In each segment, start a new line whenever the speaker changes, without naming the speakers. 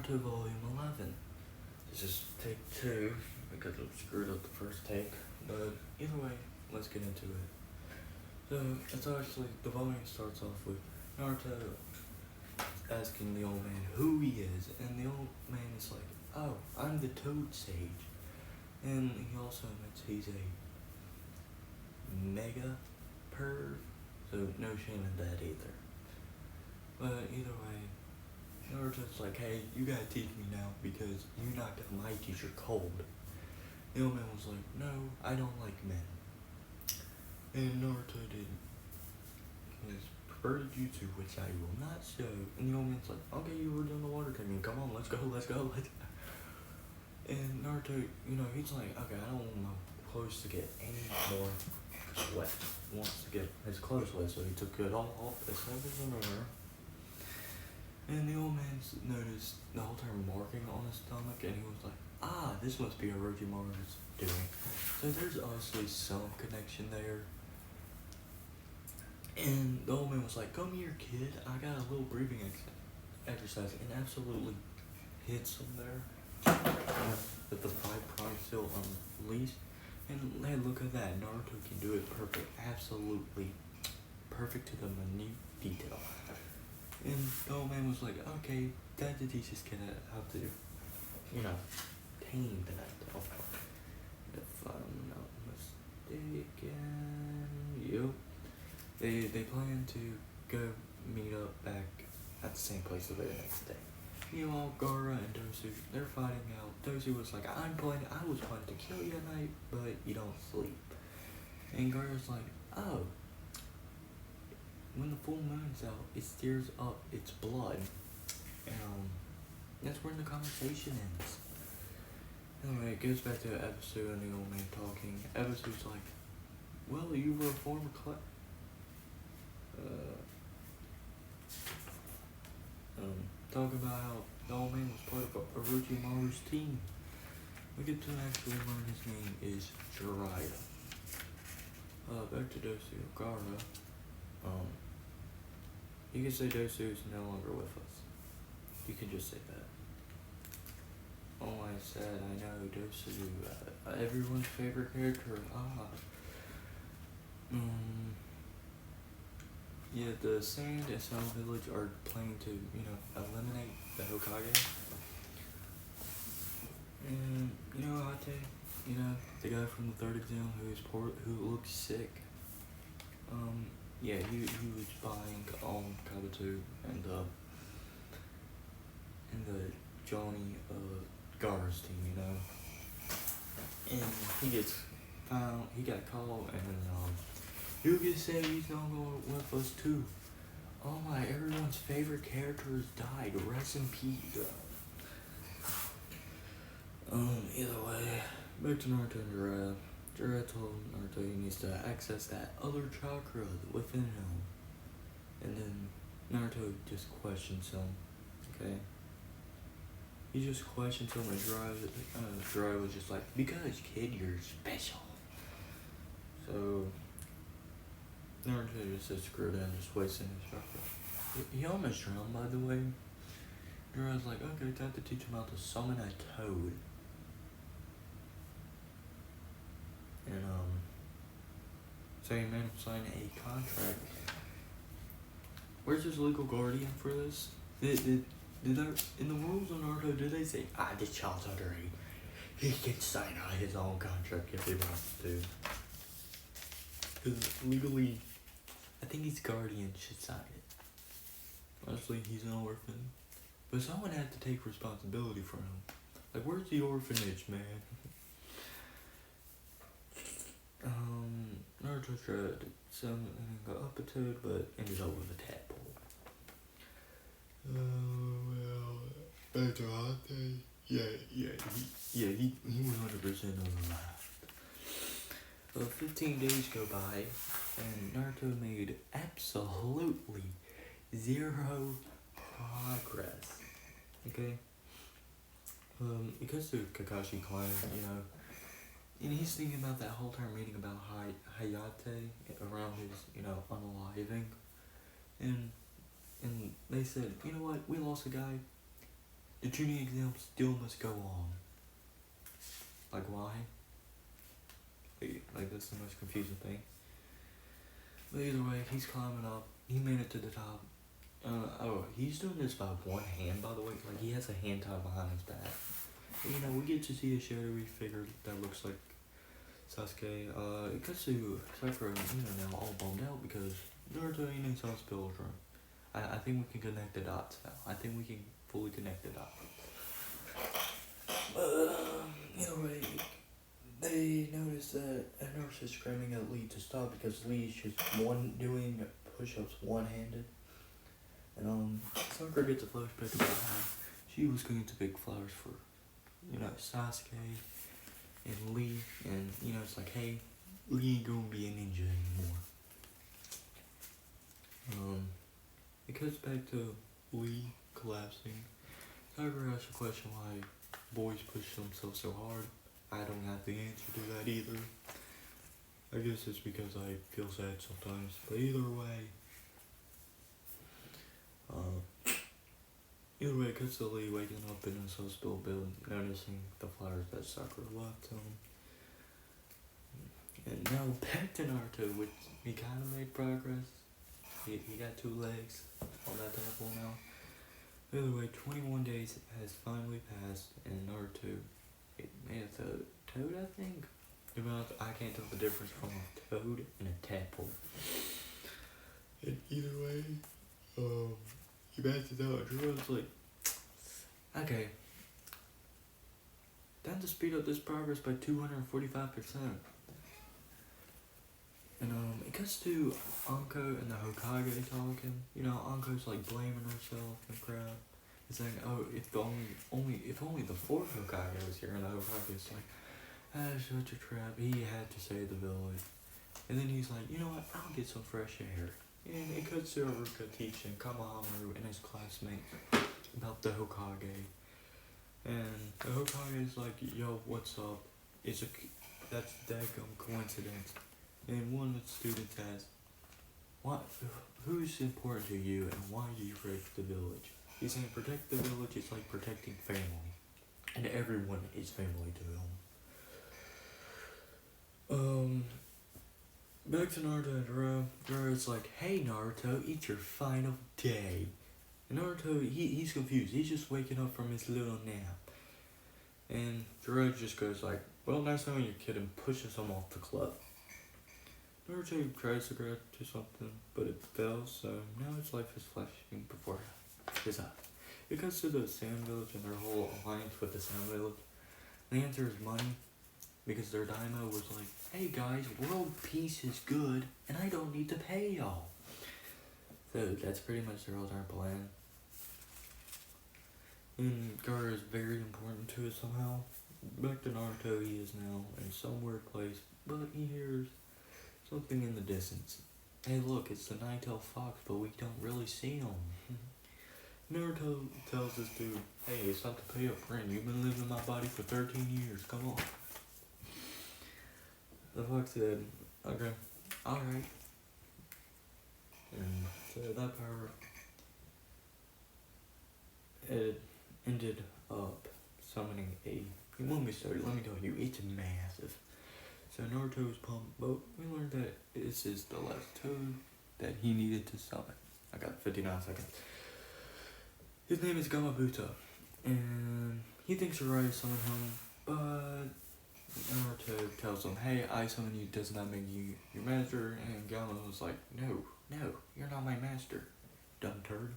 Naruto Volume 11. This is take 2 because I screwed up the first take, but either way, let's get into it. So, it's actually, the volume starts off with Naruto asking the old man who he is, and the old man is like, oh, I'm the Toad Sage. And he also admits he's a mega perv, so no shame in that either. But either way, Naruto's like, hey, you gotta teach me now because you knocked out my teacher cold. The old man was like, no, I don't like men. And Naruto did his perverted jutsu, which I will not show. And the old man's like, okay, you were doing the water technique, come on, let's go. And Naruto, he's like, okay, I don't want my clothes to get any more wet. He wants to get his clothes wet, so he took it all off as heavy as an air. And the old man noticed the whole time marking on his stomach, and he was like, this must be Orochimaru's doing. So there's obviously some connection there. And the old man was like, come here, kid, I got a little breathing exercise, and absolutely hits him there. With the 5 prime still unleashed. And hey, look at that, Naruto can do it perfect, absolutely perfect to the minute detail. And the old man was like, okay, Dad to teach this kid how to, tame that. If I'm not mistaken, yep. They plan to go meet up back at the same place the very next day. Meanwhile, Gaara and Dosu, they're fighting out. Dosu was like, I was planning to kill you at night, but you don't sleep. And Gaara's like, oh, when the full moon's out, it stirs up its blood. And that's when the conversation ends. Anyway, it goes back to Ebisu and the old man talking. Ebisu's like, well, you were a former talking about how the old man was part of Orochimaru's team. We get to actually learn his name is Jiraiya. Back to Dosu Gaara. You can say Dosu is no longer with us. You can just say that. Oh, I said, I know Dosu, everyone's favorite character. Yeah, the Sand and Stone Village are planning to, eliminate the Hokage. And, Hate, the guy from the third exam who looks sick. Yeah, he was buying Kabuto and the Johnny Gaara's team, And he gets found, he got caught, and you can say he's not going with us too. Oh my, everyone's favorite character has died. Rest in peace. Either way, back to Naruto and Jiraiya. Jiraiya told Naruto he needs to access that other chakra within him. And then Naruto just questions him, okay? He just questions him, and Jiraiya was just like, because kid, you're special. So Naruto just said screw that and just wasting his chakra. He almost drowned, by the way. Jiraiya's like, okay, time to teach him how to summon a toad. And so he made him sign a contract. Where's his legal guardian for this? Did there, in the rules of Naruto, did they say, this child's underage? He can sign out his own contract if he wants to. Because legally, I think his guardian should sign it. Honestly, he's an orphan. But someone had to take responsibility for him. Like, where's the orphanage, man? Naruto tried to summon up a toad, but ended up with a tadpole. Back to Hate. He 100% alive. 15 days go by, and Naruto made absolutely 0 progress. Okay? It goes to Kakashi clan, and he's thinking about that whole time reading about Hayate around his, unaliving. And they said, you know what, we lost a guy. the Chunin exam still must go on. Like, why? Like, that's the most confusing thing. But either way, he's climbing up. He made it to the top. He's doing this by one hand, by the way. Like, he has a hand tied behind his back. And, you know, we get to see a shadowy figure that looks like Sasuke. It cuts to Sakura, now all bummed out because Naruto ain't in Sasuke's room. I think we can connect the dots now. I think we can fully connect the dots. Either way, they notice that a nurse is screaming at Lee to stop because Lee's just doing push-ups one-handed. And Sakura gets a flashback about how she was going to pick flowers for, Sasuke and Lee, and it's like, hey, Lee ain't gonna be a ninja anymore. It cuts back to Lee collapsing. Sakura asks a question why boys push themselves so hard. I don't have the answer to that either. I guess it's because I feel sad sometimes, but either way, it cuts to Lee waking up in a hospital building, noticing the flowers that Sakura left him. And now back to Naruto, which he kind of made progress. He got 2 legs on that level now. By the way, 21 days has finally passed, and Naruto made it to Toad, I think? I can't tell the difference from a toad and a tadpole. And either way, he passed it out, and Jiro's like, okay, time to speed up this progress by 245%. And it cuts to Anko and the Hokage talking. Anko's like blaming herself and crap. He's saying, oh, if only the 4th Hokage was here, and the Hokage's like, that's such a trap. He had to save the village. And then he's like, you know what, I'll get some fresh air. And it cuts to Haruka teaching Kamahamaru and his classmate about the Hokage. And the Hokage's like, yo, what's up? That's a daggum coincidence. And one of the students asks, who's important to you and why do you protect the village? He's saying protect the village is like protecting family. And everyone is family to him. Back to Naruto and Jiraiya. Jiraiya's like, hey Naruto, it's your final day. And Naruto, he's confused. He's just waking up from his little nap. And Jiraiya just goes like, well, nice knowing your kid, and pushes him off the cliff. Naruto tries to grab to something, but it fails, so now his life is flashing before his eyes. It goes to the Sand Village and their whole alliance with the Sand Village. The answer is money, because their daimyo was like, hey guys, world peace is good, and I don't need to pay y'all. So that's pretty much their entire plan. And Gaara is very important to it somehow. Back to Naruto, he is now in some weird place, but he hears something in the distance. Hey look, it's the nine-tailed fox, but we don't really see him. Naruto tells this dude, hey, it's time to pay up rent. You've been living in my body for 13 years, come on. The fox said, okay, alright. And so that power, it ended up summoning let me tell you, it's massive. So Naruto was pumped, but we learned that this is the last toad that he needed to summon. I got 59 seconds. His name is Gamabuta, and he thinks Jiraiya summoned him, but Naruto tells him, hey, I summon you does not make you your master, and Gama was like, no, you're not my master, dumb turd.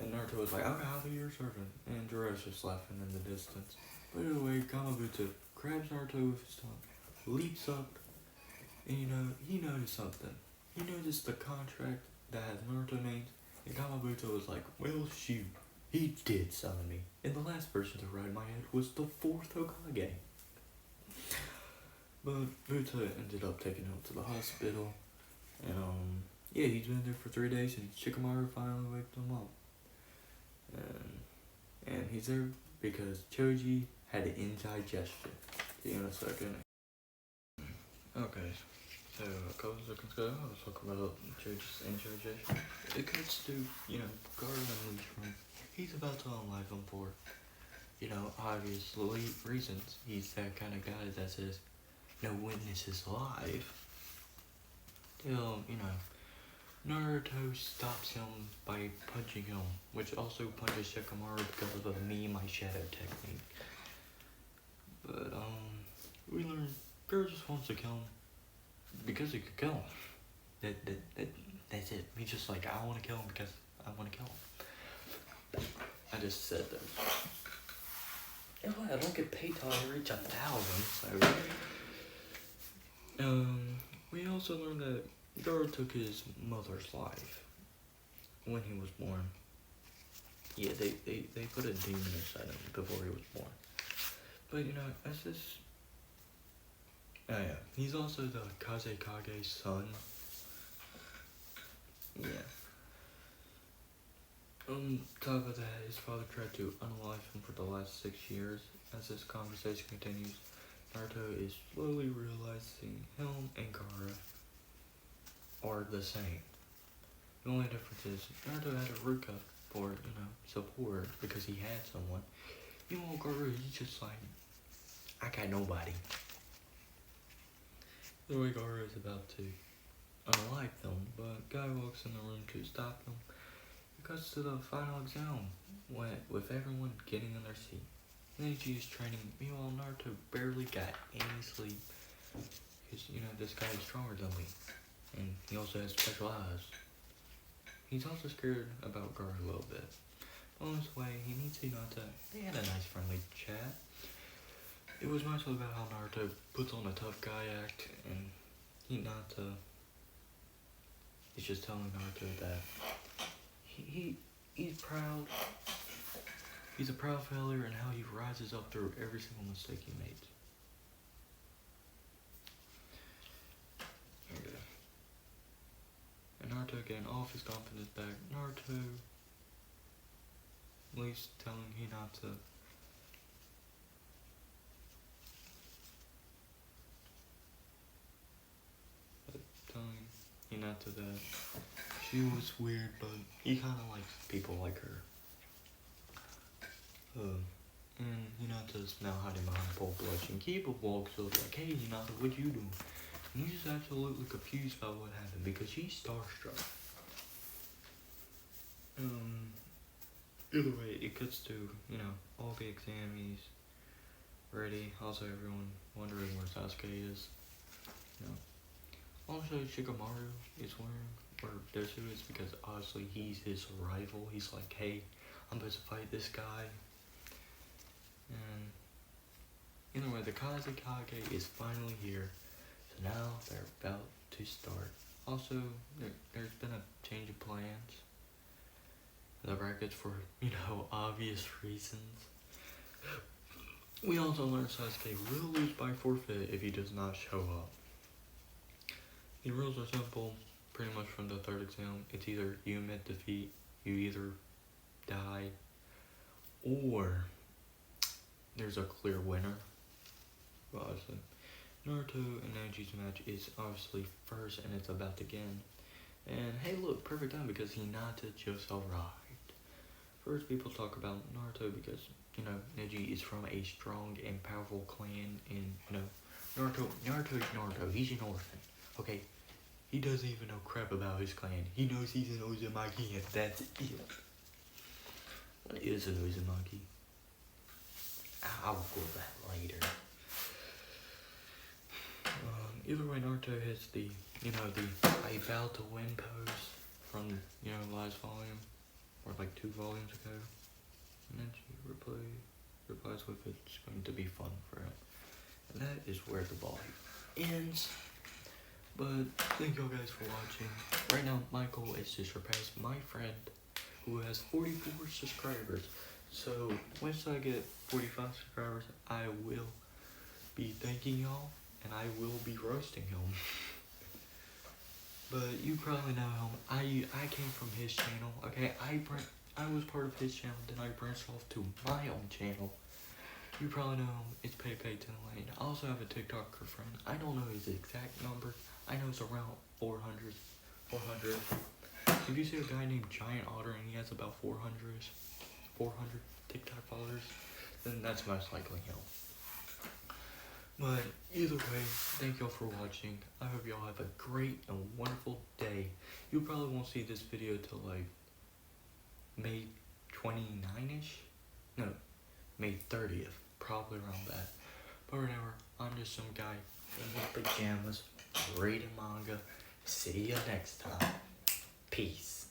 And Naruto was like, okay, I'll be your servant, and Jiraiya's just laughing in the distance. But anyway, Gamabuta grabs Naruto with his tongue, leaps up, and he noticed something. He noticed the contract that has Naruto names, and Gamabuta was like, well shoot, he did summon me. And the last person to ride my head was the 4th Hokage. But Buta ended up taking him to the hospital, and he's been there for 3 days, and Shikamaru finally waked him up. And he's there because Choji had an indigestion. See you in a second. Okay. So a couple seconds ago, I was talking about judges and judges. It cuts to, Garland Leishman. He's about to unalive him for, obviously reasons. He's that kind of guy that says, no witnesses alive. Till, Naruto stops him by punching him, which also punches Shikamaru because of a me my shadow technique. But, we learn Girl just wants to kill him because he could kill him. That's it. He's just like, I want to kill him because I want to kill him. I just said that. I don't get paid till I reach 1,000, so... we also learned that Garo took his mother's life when he was born. Yeah, they put a demon inside him before he was born. But, as this... Oh yeah, he's also the Kazekage's son. Yeah. On top of that, his father tried to unalive him for the last 6 years. As this conversation continues, Naruto is slowly realizing him and Gaara are the same. The only difference is Naruto had a Ruka for, support because he had someone. Gaara, he's just like, I got nobody. The way Gaara is about to unalive them, but Guy walks in the room to stop them. It cuts to the final exam, with everyone getting in their seat. Neji is training, meanwhile Naruto barely got any sleep. Because, this guy is stronger than me. And he also has special eyes. He's also scared about Gaara a little bit. On his way, he meets Hinata. They had a nice friendly chat. It was mostly about how Naruto puts on a tough guy act, and Hinata is just telling Naruto that he's proud. He's a proud failure and how he rises up through every single mistake he made. Okay. And Naruto getting all of his confidence back. Naruto leaves telling Hinata that she was weird, but he kind of likes people like her. And Hinata's now hiding behind Paul Blush, and Kiba walks up like, hey Hinata, what you doing? And he's just absolutely confused about what happened because she's starstruck. Either way, it cuts to, all the examies ready. Also everyone wondering where Sasuke is. Also, Shikamaru is wondering where Desu is because obviously he's his rival. He's like, hey, I'm supposed to fight this guy. And either way, the Kazekage is finally here. So now they're about to start. Also, there's been a change of plans. The brackets for, obvious reasons. We also learned Sasuke will lose by forfeit if he does not show up. The rules are simple, pretty much from the third exam. It's either you admit defeat, you either die, or there's a clear winner. Obviously, Naruto and Neji's match is obviously first, and it's about to begin. And hey, look, perfect time because Hinata just arrived. First, people talk about Naruto because Neji is from a strong and powerful clan, and Naruto. He's an orphan. Okay. He doesn't even know crap about his clan. He knows he's an Uzumaki and that's it. What is an Uzumaki? I'll go that later. Either way, Naruto hits the I bow to win pose from, last volume, or like 2 volumes ago. And then she replies with it's going to be fun for him. And that is where the volume ends. But thank y'all guys for watching. Right now, my goal is to surpass my friend who has 44 subscribers. So once I get 45 subscribers, I will be thanking y'all and I will be roasting him. But you probably know him. I came from his channel. Okay, I was part of his channel. Then I branched off to my own channel. You probably know him. It's PayPay 10 Lane. I also have a TikToker friend. I don't know his exact number. I know it's around 400. If you see a guy named Giant Otter and he has about 400 TikTok followers, then that's most likely him. But either way, thank y'all for watching. I hope y'all have a great and wonderful day. You probably won't see this video till like May 29ish? No, May 30th. Probably around that. But whatever, I'm just some guy in his pajamas, reading manga. See ya next time. Peace.